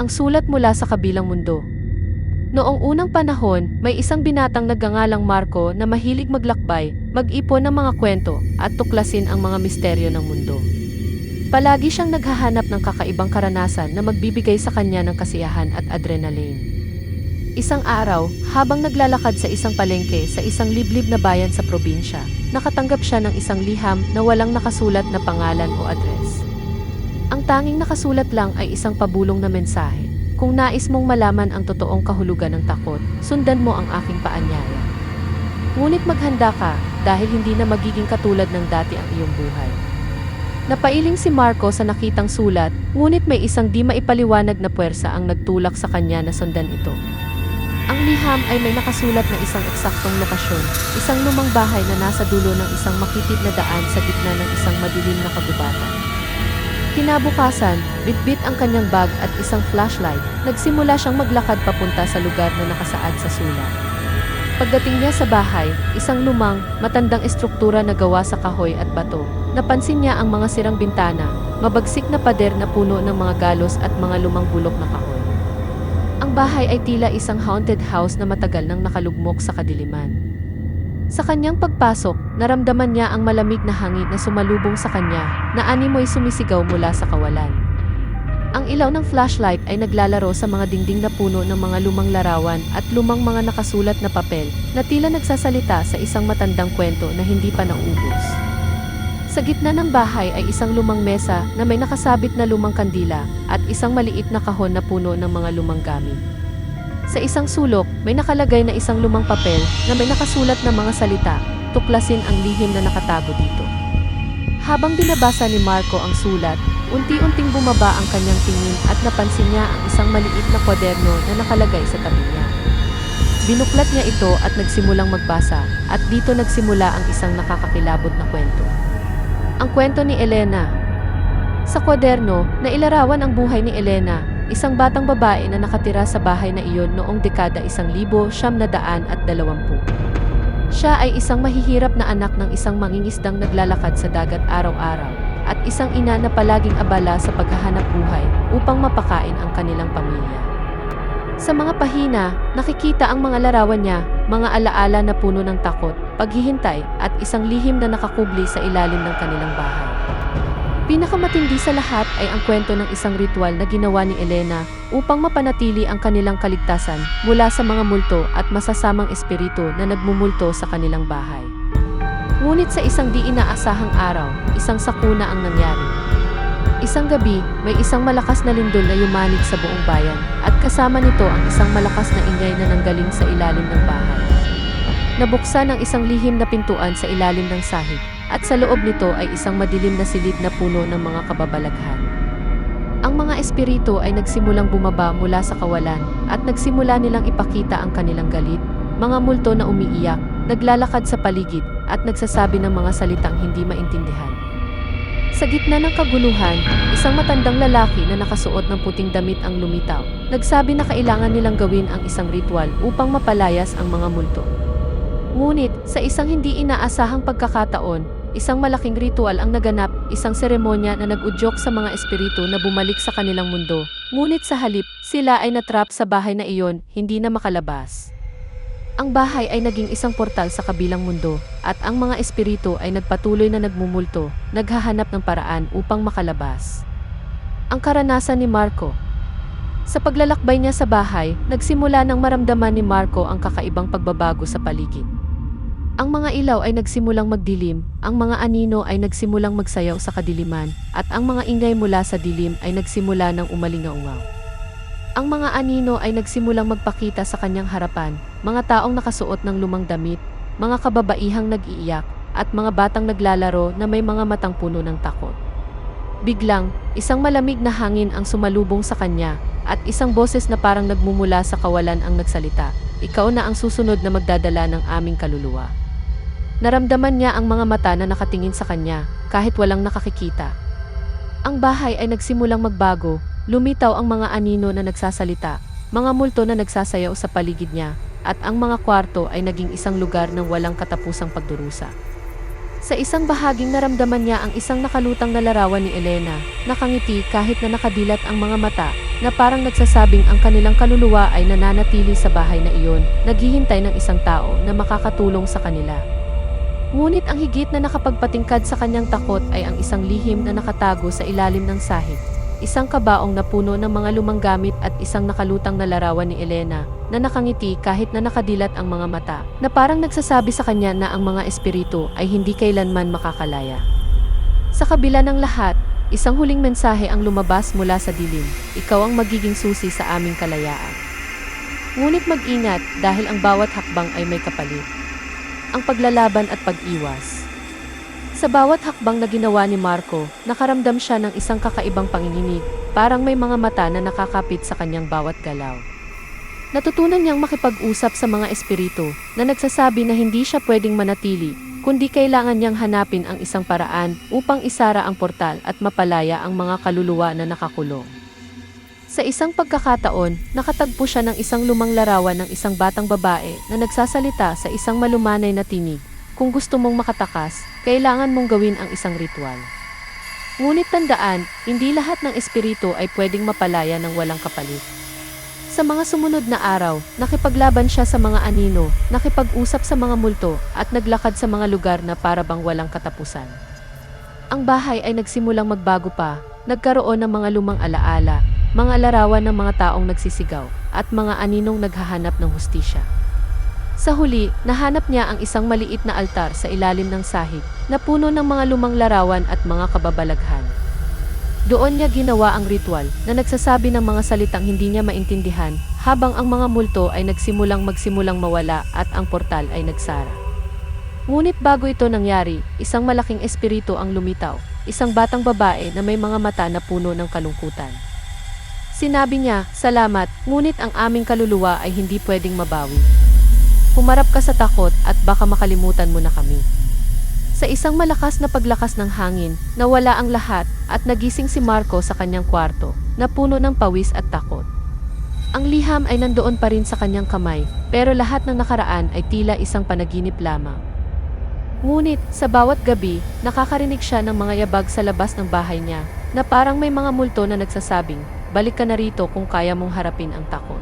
Ang sulat mula sa kabilang mundo. Noong unang panahon, may isang binatang nagngangalang Marco na mahilig maglakbay, mag-ipon ng mga kwento, at tuklasin ang mga misteryo ng mundo. Palagi siyang naghahanap ng kakaibang karanasan na magbibigay sa kanya ng kasiyahan at adrenaline. Isang araw, habang naglalakad sa isang palengke sa isang liblib na bayan sa probinsya, nakatanggap siya ng isang liham na walang nakasulat na pangalan o address. Ang tanging nakasulat lang ay isang pabulong na mensahe. Kung nais mong malaman ang totoong kahulugan ng takot, sundan mo ang aking paanyaya. Ngunit maghanda ka dahil hindi na magiging katulad ng dati ang iyong buhay. Napailing si Marco sa nakitang sulat, ngunit may isang di maipaliwanag na puwersa ang nagtulak sa kanya na sundan ito. Ang liham ay may nakasulat na isang eksaktong lokasyon, isang lumang bahay na nasa dulo ng isang makitid na daan sa gitna ng isang madilim na kagubatan. Kinabukasan, bitbit ang kanyang bag at isang flashlight, nagsimula siyang maglakad papunta sa lugar na nakasaad sa sulat. Pagdating niya sa bahay, isang lumang, matandang estruktura na gawa sa kahoy at bato. Napansin niya ang mga sirang bintana, mabagsik na pader na puno ng mga galos at mga lumang bulok na kahoy. Ang bahay ay tila isang haunted house na matagal nang nakalugmok sa kadiliman. Sa kanyang pagpasok, naramdaman niya ang malamig na hangin na sumalubong sa kanya, na animoy sumisigaw mula sa kawalan. Ang ilaw ng flashlight ay naglalaro sa mga dingding na puno ng mga lumang larawan at lumang mga nakasulat na papel na tila nagsasalita sa isang matandang kwento na hindi pa naubos. Sa gitna ng bahay ay isang lumang mesa na may nakasabit na lumang kandila at isang maliit na kahon na puno ng mga lumang gamit. Sa isang sulok, may nakalagay na isang lumang papel na may nakasulat na mga salita, tuklasin ang lihim na nakatago dito. Habang binabasa ni Marco ang sulat, unti-unting bumaba ang kanyang tingin at napansin niya ang isang maliit na kwaderno na nakalagay sa tabi niya. Binuklat niya ito at nagsimulang magbasa, at dito nagsimula ang isang nakakakilabot na kwento. Ang kwento ni Elena. Sa kwaderno, nailarawan ang buhay ni Elena, isang batang babae na nakatira sa bahay na iyon noong dekada 1920. Siya ay isang mahihirap na anak ng isang mangingisdang naglalakad sa dagat araw-araw, at isang ina na palaging abala sa paghahanap buhay upang mapakain ang kanilang pamilya. Sa mga pahina, nakikita ang mga larawan niya, mga alaala na puno ng takot, paghihintay, at isang lihim na nakakubli sa ilalim ng kanilang bahay. Pinakamatindi sa lahat ay ang kwento ng isang ritual na ginawa ni Elena upang mapanatili ang kanilang kaligtasan mula sa mga multo at masasamang espiritu na nagmumulto sa kanilang bahay. Ngunit sa isang di inaasahang araw, isang sakuna ang nangyari. Isang gabi, may isang malakas na lindol na yumanig sa buong bayan, at kasama nito ang isang malakas na ingay na nanggaling sa ilalim ng bahay. Nabuksan ang isang lihim na pintuan sa ilalim ng sahig, at sa loob nito ay isang madilim na silid na puno ng mga kababalaghan. Ang mga espiritu ay nagsimulang bumaba mula sa kawalan, at nagsimula nilang ipakita ang kanilang galit, mga multo na umiiyak, naglalakad sa paligid, at nagsasabi ng mga salitang hindi maintindihan. Sa gitna ng kaguluhan, isang matandang lalaki na nakasuot ng puting damit ang lumitaw. Nagsabi na kailangan nilang gawin ang isang ritual upang mapalayas ang mga multo. Ngunit, sa isang hindi inaasahang pagkakataon, isang malaking ritual ang naganap, isang seremonya na nag-udyok sa mga espiritu na bumalik sa kanilang mundo. Ngunit sa halip, sila ay natrap sa bahay na iyon, hindi na makalabas. Ang bahay ay naging isang portal sa kabilang mundo, at ang mga espiritu ay nagpatuloy na nagmumulto, naghahanap ng paraan upang makalabas. Ang karanasan ni Marco. Sa paglalakbay niya sa bahay, nagsimula nang maramdaman ni Marco ang kakaibang pagbabago sa paligid. Ang mga ilaw ay nagsimulang magdilim, ang mga anino ay nagsimulang magsayaw sa kadiliman, at ang mga ingay mula sa dilim ay nagsimula ng umalingaungaw. Ang mga anino ay nagsimulang magpakita sa kanyang harapan, mga taong nakasuot ng lumang damit, mga kababaihang nag-iiyak, at mga batang naglalaro na may mga matang puno ng takot. Biglang, isang malamig na hangin ang sumalubong sa kanya, at isang boses na parang nagmumula sa kawalan ang nagsalita, "Ikaw na ang susunod na magdadala ng aming kaluluwa." Naramdaman niya ang mga mata na nakatingin sa kanya, kahit walang nakakikita. Ang bahay ay nagsimulang magbago, lumitaw ang mga anino na nagsasalita, mga multo na nagsasayaw sa paligid niya, at ang mga kwarto ay naging isang lugar ng walang katapusang pagdurusa. Sa isang bahaging naramdaman niya ang isang nakalutang na larawan ni Elena, nakangiti kahit na nakadilat ang mga mata, na parang nagsasabing ang kanilang kaluluwa ay nananatili sa bahay na iyon, naghihintay ng isang tao na makakatulong sa kanila. Ngunit ang higit na nakapagpatingkad sa kanyang takot ay ang isang lihim na nakatago sa ilalim ng sahig. Isang kabaong na puno ng mga lumang gamit at isang nakalutang na larawan ni Elena na nakangiti kahit na nakadilat ang mga mata, na parang nagsasabi sa kanya na ang mga espiritu ay hindi kailanman makakalaya. Sa kabila ng lahat, isang huling mensahe ang lumabas mula sa dilim: ikaw ang magiging susi sa aming kalayaan. Ngunit mag-ingat dahil ang bawat hakbang ay may kapalit. Ang paglalaban at pag-iwas. Sa bawat hakbang na ginawa ni Marco, nakaramdam siya ng isang kakaibang panginginig, parang may mga mata na nakakapit sa kanyang bawat galaw. Natutunan niyang makipag-usap sa mga espiritu na nagsasabi na hindi siya pwedeng manatili, kundi kailangan niyang hanapin ang isang paraan upang isara ang portal at mapalaya ang mga kaluluwa na nakakulong. Sa isang pagkakataon, nakatagpo siya ng isang lumang larawan ng isang batang babae na nagsasalita sa isang malumanay na tinig. Kung gusto mong makatakas, kailangan mong gawin ang isang ritual. Ngunit tandaan, hindi lahat ng espiritu ay pwedeng mapalaya ng walang kapalit. Sa mga sumunod na araw, nakipaglaban siya sa mga anino, nakipag-usap sa mga multo, at naglakad sa mga lugar na para bang walang katapusan. Ang bahay ay nagsimulang magbago pa, nagkaroon ng mga lumang alaala, mga larawan ng mga taong nagsisigaw, at mga aninong naghahanap ng hustisya. Sa huli, nahanap niya ang isang maliit na altar sa ilalim ng sahig, na puno ng mga lumang larawan at mga kababalaghan. Doon niya ginawa ang ritual na nagsasabi ng mga salitang hindi niya maintindihan, habang ang mga multo ay magsimulang mawala at ang portal ay nagsara. Ngunit bago ito nangyari, isang malaking espiritu ang lumitaw, isang batang babae na may mga mata na puno ng kalungkutan. Sinabi niya, "Salamat, ngunit ang aming kaluluwa ay hindi pwedeng mabawi. Humarap ka sa takot at baka makalimutan mo na kami." Sa isang malakas na paglakas ng hangin, nawala ang lahat at nagising si Marco sa kanyang kwarto, na puno ng pawis at takot. Ang liham ay nandoon pa rin sa kanyang kamay, pero lahat ng nakaraan ay tila isang panaginip lamang. Ngunit, sa bawat gabi, nakakarinig siya ng mga yabag sa labas ng bahay niya, na parang may mga multo na nagsasabing, "Balik ka na rito kung kaya mong harapin ang takot."